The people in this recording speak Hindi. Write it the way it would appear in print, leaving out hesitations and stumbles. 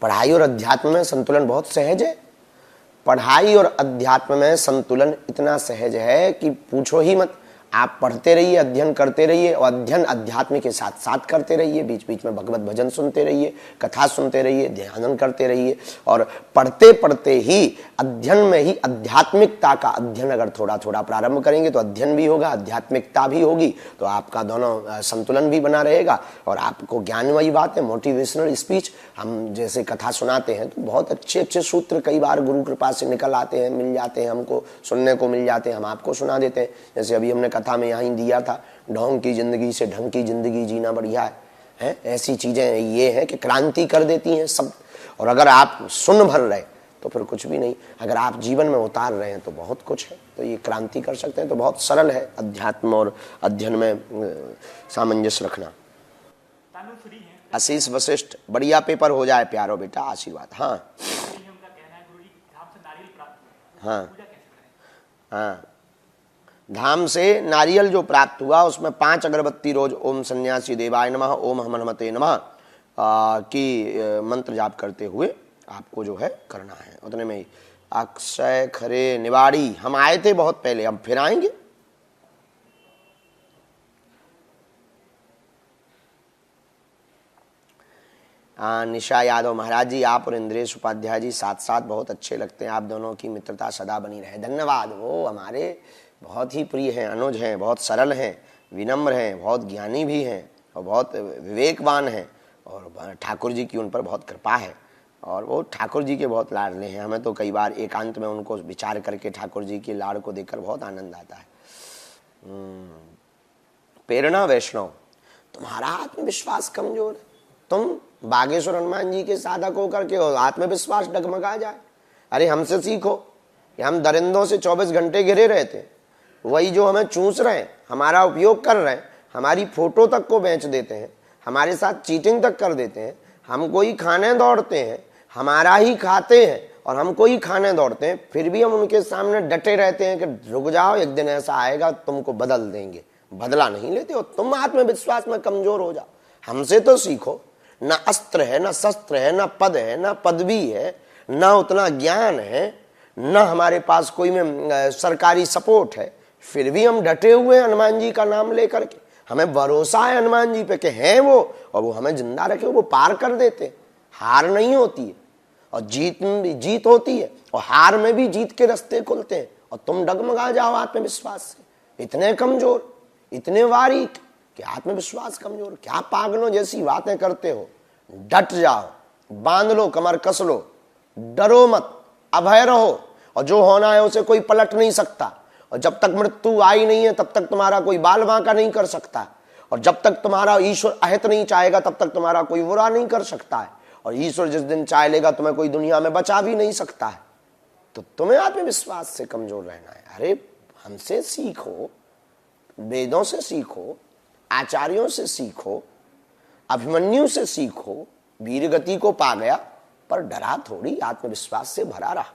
पढ़ाई और अध्यात्म में संतुलन बहुत सहज है। पढ़ाई और अध्यात्म में संतुलन इतना सहज है कि पूछो ही मत। आप पढ़ते रहिए, अध्ययन करते रहिए, और अध्ययन अध्यात्म के साथ साथ करते रहिए। बीच बीच में भगवत भजन सुनते रहिए, कथा सुनते रहिए, ध्यान करते रहिए। और पढ़ते पढ़ते ही अध्ययन में ही आध्यात्मिकता का अध्ययन अगर थोड़ा थोड़ा प्रारंभ करेंगे तो अध्ययन भी होगा, आध्यात्मिकता भी होगी, तो आपका दोनों संतुलन भी बना रहेगा। और आपको ज्ञानमयी बात है, मोटिवेशनल स्पीच, हम जैसे कथा सुनाते हैं तो बहुत अच्छे अच्छे सूत्र कई बार गुरु कृपा से निकल आते हैं, मिल जाते हैं, हमको सुनने को मिल जाते हैं, हम आपको सुना देते हैं। जैसे अभी हमने कथा में यहाँ दिया था, ढोंग की जिंदगी से ढंग की जिंदगी जीना बढ़िया है। ऐसी चीजें ये है कि क्रांति कर देती हैं सब। और अगर आप सुन भर रहे तो फिर कुछ भी नहीं, अगर आप जीवन में उतार रहे हैं तो बहुत कुछ है, तो ये क्रांति कर सकते हैं। तो बहुत सरल है अध्यात्म और अध्ययन में सामंजस्य रखना। आशीष वशिष्ठ, बढ़िया पेपर हो जाए प्यारो बेटा, आशीर्वाद। हाँ हाँ हाँ, धाम से नारियल जो प्राप्त हुआ उसमें 5 अगरबत्ती रोज ओम सन्यासी देवाय नमः, ओम हनुमते नमः की मंत्र जाप करते हुए आपको जो है करना है। उतने में ही अक्षय खरे निवाड़ी, हम आए थे बहुत पहले, हम फिर आएंगे। निशा यादव, महाराज जी आप और इंद्रेश उपाध्याय जी साथ साथ बहुत अच्छे लगते हैं, आप दोनों की मित्रता सदा बनी रहे। धन्यवाद। वो हमारे बहुत ही प्रिय हैं, अनुज हैं, बहुत सरल हैं, विनम्र हैं, बहुत ज्ञानी भी हैं और बहुत विवेकवान हैं, और ठाकुर जी की उन पर बहुत कृपा है, और वो ठाकुर जी के बहुत लाडले हैं। हमें तो कई बार एकांत में उनको विचार करके ठाकुर जी के लाड़ को देखकर बहुत आनंद आता है। प्रेरणा वैष्णव, तुम्हारा आत्मविश्वास कमजोर है, तुम बागेश्वर हनुमान जी के साधक होकर के आत्मविश्वास डगमगा जाए। अरे हमसे सीखो कि हम दरिंदों से 24 घंटे घिरे रहते हैं, वही जो हमें चूस रहे हैं, हमारा उपयोग कर रहे हैं, हमारी फोटो तक को बेच देते हैं, हमारे साथ चीटिंग तक कर देते हैं, हमको ही खाने दौड़ते हैं, हमारा ही खाते हैं और हमको ही खाने दौड़ते हैं, फिर भी हम उनके सामने डटे रहते हैं कि रुक जाओ, एक दिन ऐसा आएगा तुमको बदल देंगे। बदला नहीं लेते हो, तुम आत्मविश्वास में कमजोर हो जाओ। हमसे तो सीखो। ना अस्त्र है, ना शस्त्र है, ना पद है, ना पदवी है, ना उतना ज्ञान है, ना हमारे पास कोई में सरकारी सपोर्ट है, फिर भी हम डटे हुए हैं हनुमान जी का नाम लेकर के। हमें भरोसा है हनुमान जी पे कि हैं वो, और वो हमें जिंदा रखे, वो पार कर देते। हार नहीं होती है और जीत होती है, और हार में भी जीत के रास्ते खुलते हैं, और तुम डगमगा जाओ आत्मविश्वास से। इतने कमजोर, इतने बारीक कि आत्मविश्वास कमजोर, क्या पागलों जैसी बातें करते हो। डट जाओ, बांध लो, कमर कस लो, डरो मत, अभय रहो, और जो होना है उसे कोई पलट नहीं सकता। और जब तक मृत्यु आई नहीं है तब तक तुम्हारा कोई बाल बांका नहीं कर सकता, और जब तक तुम्हारा ईश्वर अहित नहीं चाहेगा तब तक तुम्हारा कोई बुरा नहीं कर सकता है, और ईश्वर जिस दिन चाह लेगा तुम्हें कोई दुनिया में बचा भी नहीं सकता है। तो तुम्हें आत्मविश्वास से कमजोर रहना है। अरे हमसे सीखो, वेदों से सीखो, आचार्यों से सीखो, अभिमन्यु से सीखो। वीरगति को पा गया पर डरा थोड़ी, आत्मविश्वास से भरा रहा।